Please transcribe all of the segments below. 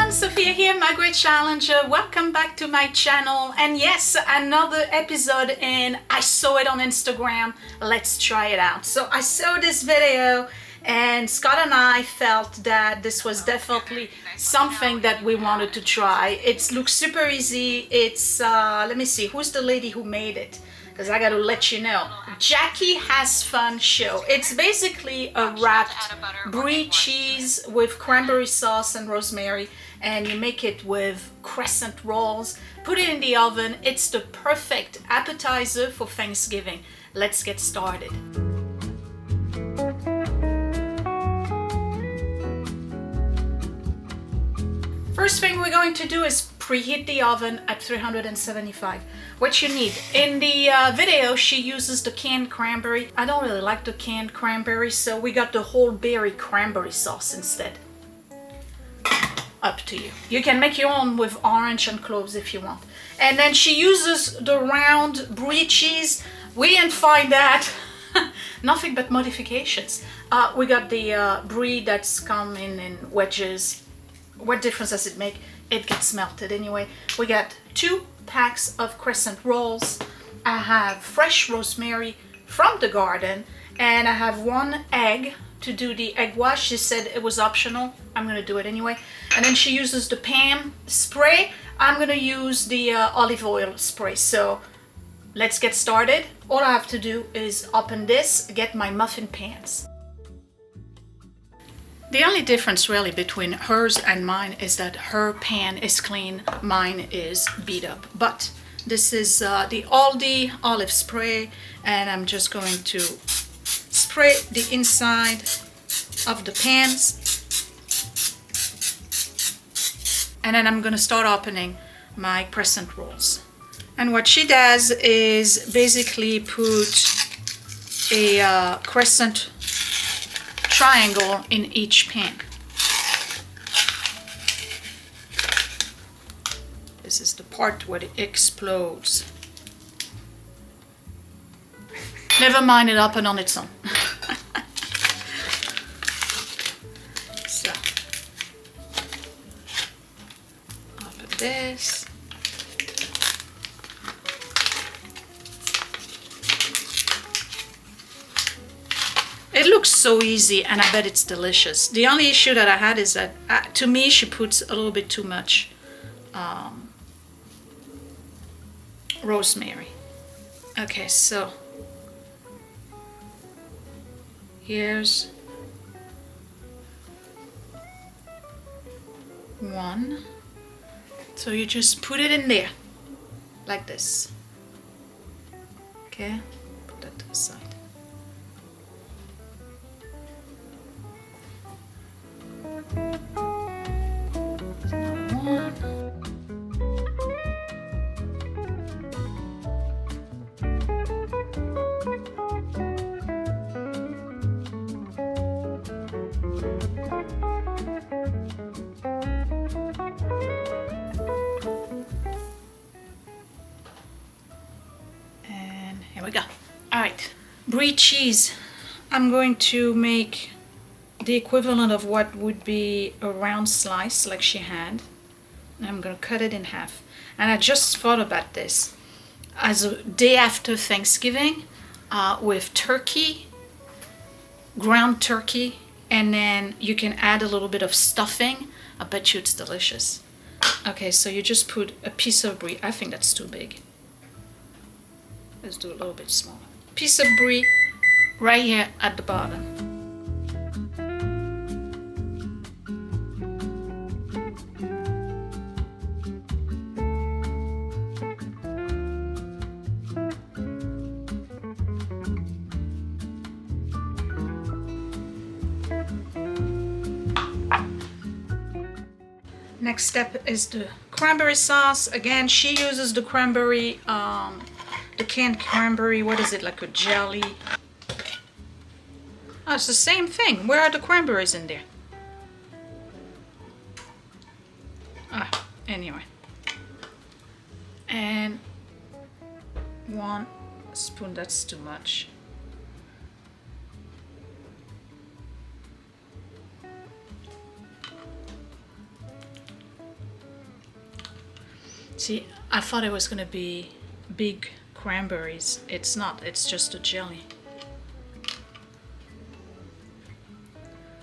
everyone, Sophia here, my Great Challenger. Welcome back to my channel. And yes, another episode in I saw it on Instagram. Let's try it out. So I saw this video and Scott and I felt that this was definitely something that we wanted to try. It looks super easy. It's, let me see, who's the lady who made it? Because I got to let you know. Jackie Has Fun Show. It's basically a wrapped Brie cheese with cranberry sauce and rosemary, and you make it with crescent rolls. Put it in the oven. It's the perfect appetizer for Thanksgiving. Let's get started. First thing we're going to do is preheat the oven at 375. What you need, in the video she uses the canned cranberry. I don't really like the canned cranberry, so we got the whole berry cranberry sauce instead. Up to you. You can make your own with orange and cloves if you want. And then she uses the round Brie cheese. We didn't find that. Nothing but modifications. We got the Brie that's come in wedges. What difference does it make? It gets melted anyway. We got 2 packs of crescent rolls. I have fresh rosemary from the garden, and I have 1 egg to do the egg wash. She said it was optional. I'm gonna do it anyway. And then she uses the PAM spray. I'm gonna use the olive oil spray. So let's get started. All I have to do is open this, get my muffin pans. The only difference really between hers and mine is that her pan is clean, mine is beat up. But this is the Aldi olive spray, and I'm just going to spray the inside of the pans. And then I'm gonna start opening my crescent rolls. And what she does is basically put a crescent triangle in each pan. This is the part where it explodes. Never mind, it opened on its own. So, open this. It looks so easy, and I bet it's delicious. The only issue that I had is that, to me, she puts a little bit too much rosemary. Okay, so here's 1. So you just put it in there, like this. Okay, put that to the side. And here we go. All right, Brie cheese. I'm going to make the equivalent of what would be a round slice like she had. I'm gonna cut it in half. And I just thought about this as a day after Thanksgiving with turkey, ground turkey, and then you can add a little bit of stuffing. I bet you it's delicious. Okay, so you just put a piece of Brie. I think that's too big. Let's do a little bit smaller. Piece of Brie right here at the bottom. Next step is the cranberry sauce. Again, she uses the cranberry, the canned cranberry. What is it, like a jelly? Oh, it's the same thing. Where are the cranberries in there? Anyway. And 1 spoon, that's too much. See, I thought it was gonna be big cranberries. It's not, it's just a jelly.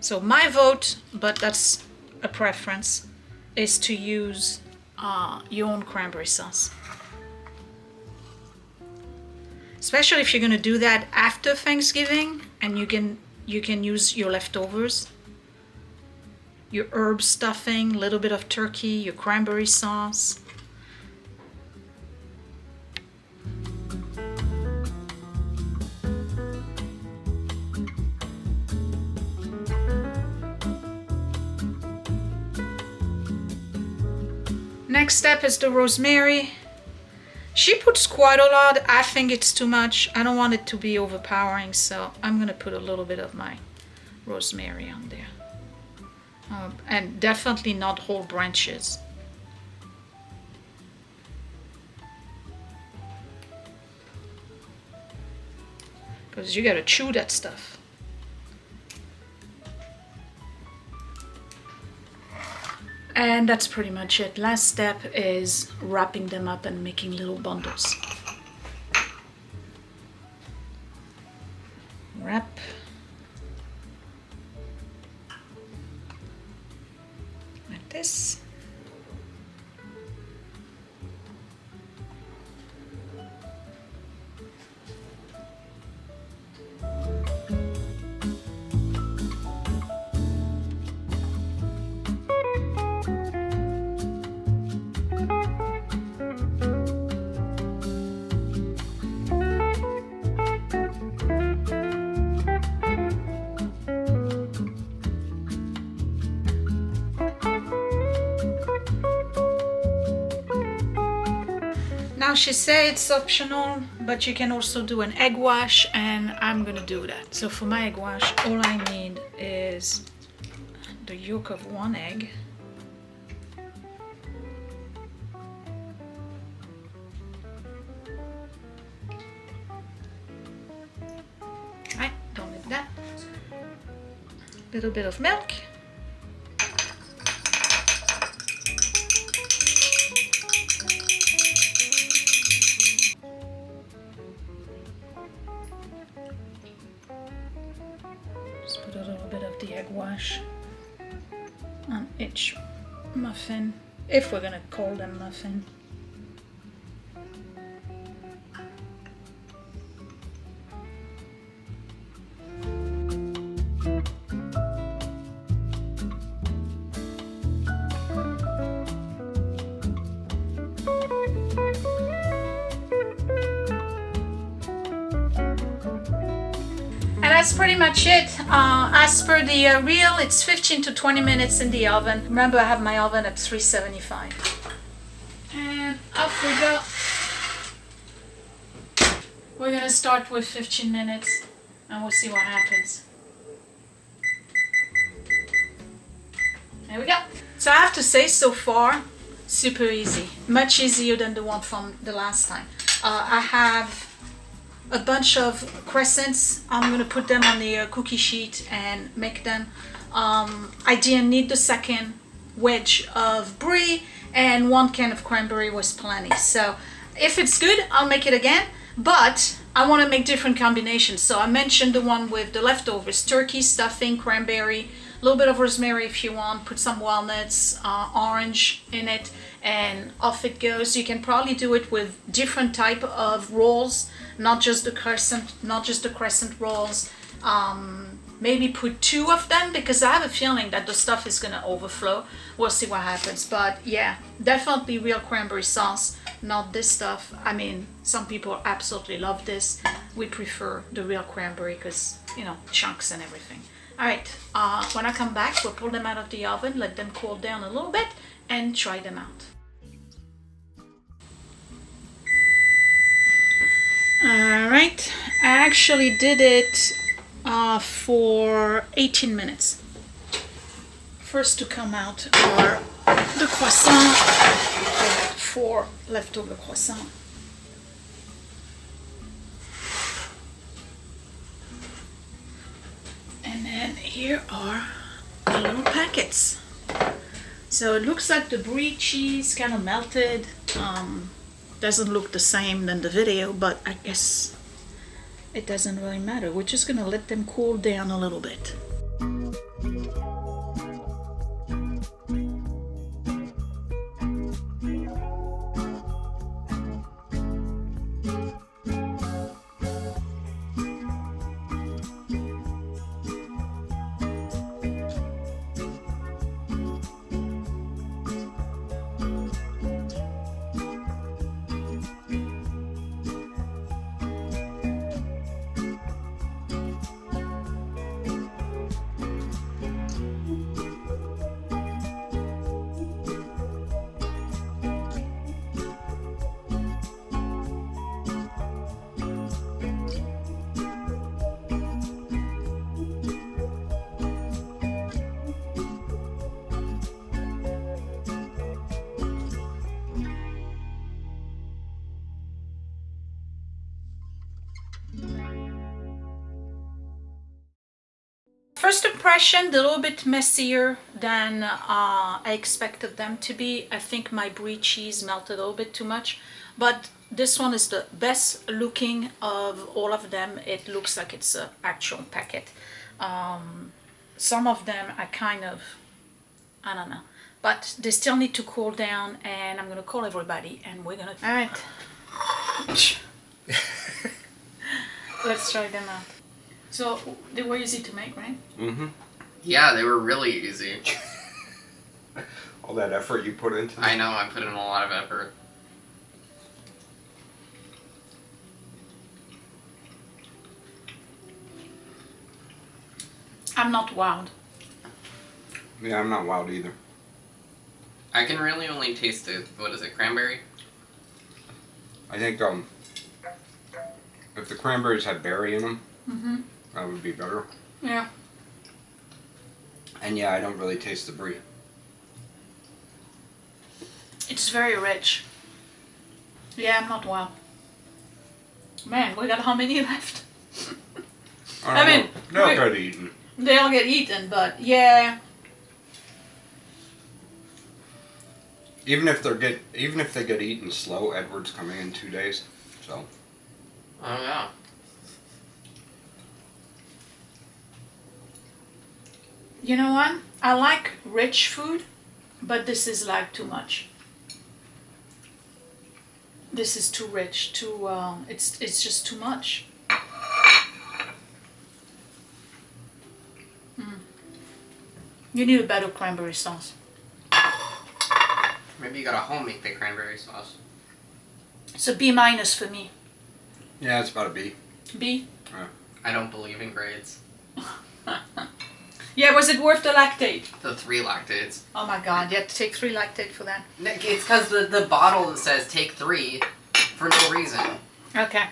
So my vote, but that's a preference, is to use your own cranberry sauce. Especially if you're gonna do that after Thanksgiving, and you can use your leftovers, your herb stuffing, a little bit of turkey, your cranberry sauce. Next step is the rosemary. She puts quite a lot. I think it's too much. I don't want it to be overpowering, so I'm gonna put a little bit of my rosemary on there. And definitely not whole branches. Because you gotta chew that stuff. And that's pretty much it. Last step is wrapping them up and making little bundles. Wrap. Like this. Now she said it's optional, but you can also do an egg wash, and I'm gonna do that. So for my egg wash, all I need is the yolk of one egg. Right, don't need that. Little bit of milk. Put a little bit of the egg wash on each muffin, if we're gonna call them muffin. That's pretty much it. As per the reel, it's 15 to 20 minutes in the oven. Remember, I have my oven at 375. And off we go. We're gonna start with 15 minutes and we'll see what happens. There we go. So I have to say, so far, super easy. Much easier than the one from the last time. I have a bunch of crescents. I'm gonna put them on the cookie sheet and make them. I didn't need the second wedge of Brie, and 1 can of cranberry was plenty. So if it's good, I'll make it again, but I want to make different combinations. So I mentioned the one with the leftovers: turkey, stuffing, cranberry, a little bit of rosemary if you want, put some walnuts, orange in it, and off it goes. You can probably do it with different type of rolls, not just the crescent rolls. Maybe put 2 of them, because I have a feeling that the stuff is gonna overflow. We'll see what happens, but yeah, definitely real cranberry sauce, not this stuff. I mean, some people absolutely love this. We prefer the real cranberry because, you know, chunks and everything. All right, when I come back, we'll pull them out of the oven, let them cool down a little bit, and try them out. All right, I actually did it for 18 minutes. First to come out are the croissants. 4 leftover croissants. And then here are the little packets. So it looks like the Brie cheese kind of melted. Doesn't look the same than the video, but I guess it doesn't really matter. We're just gonna let them cool down a little bit. First impression, a little bit messier than I expected them to be. I think my Brie cheese melted a little bit too much, but this one is the best looking of all of them. It looks like it's an actual packet. Some of them are kind of, I don't know, but they still need to cool down, and I'm gonna call everybody and we're gonna, all right. Let's try them out. So they were easy to make, right? Mm-hmm. Yeah, they were really easy. All that effort you put into them. I know, I put in a lot of effort. I'm not wowed. Yeah, I'm not wowed either. I can really only taste the, what is it, cranberry? I think if the cranberries had berry in them, that would be better. Yeah. And yeah, I don't really taste the Brie. It's very rich. Yeah, I'm not wowed. Man, we got how many left? I mean, they'll get eaten. They'll get eaten, but yeah. Even if they get eaten slow, Edward's coming in 2 days, so. Oh yeah. You know what? I like rich food, but this is like too much. This is too rich, too, it's just too much. You need a better cranberry sauce. Maybe you gotta home make the cranberry sauce. It's a B- for me. Yeah, it's about a B. B? Yeah. I don't believe in grades. Yeah, was it worth the lactate? The 3 lactates. Oh my god, you had to take 3 lactate for that. It's because the bottle says take 3 for no reason. Okay.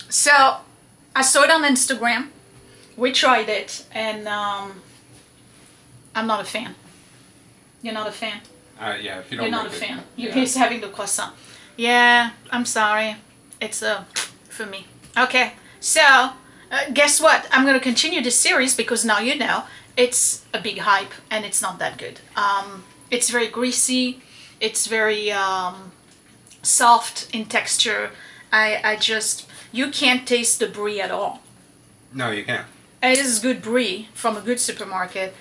So, I saw it on Instagram. We tried it, and I'm not a fan. You're not a fan? Yeah, if you don't You're not a like it, fan. You're yeah. just having the croissant. Yeah, I'm sorry. It's for me. Okay, so guess what? I'm going to continue this series because now you know it's a big hype and it's not that good. It's very greasy. It's very soft in texture. I just, you can't taste the Brie at all. No, you can't. It is good Brie from a good supermarket.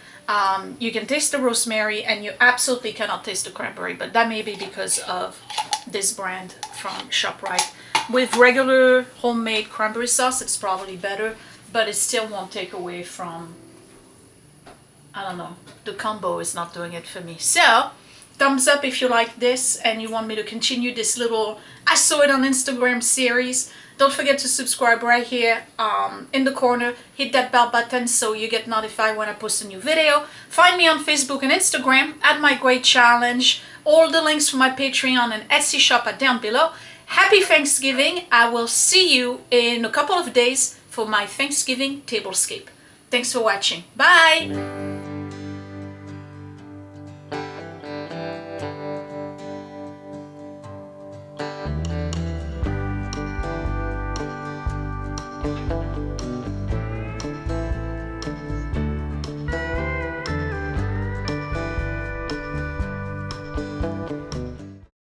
You can taste the rosemary and you absolutely cannot taste the cranberry, but that may be because of this brand from ShopRite. With regular homemade cranberry sauce, it's probably better, but it still won't take away from, I don't know, the combo is not doing it for me. So, thumbs up if you like this and you want me to continue this little I saw it on Instagram series. Don't forget to subscribe right here in the corner. Hit that bell button so you get notified when I post a new video. Find me on Facebook and Instagram at My Great Challenge. All the links for my Patreon and Etsy shop are down below. Happy Thanksgiving. I will see you in a couple of days for my Thanksgiving tablescape. Thanks for watching. Bye!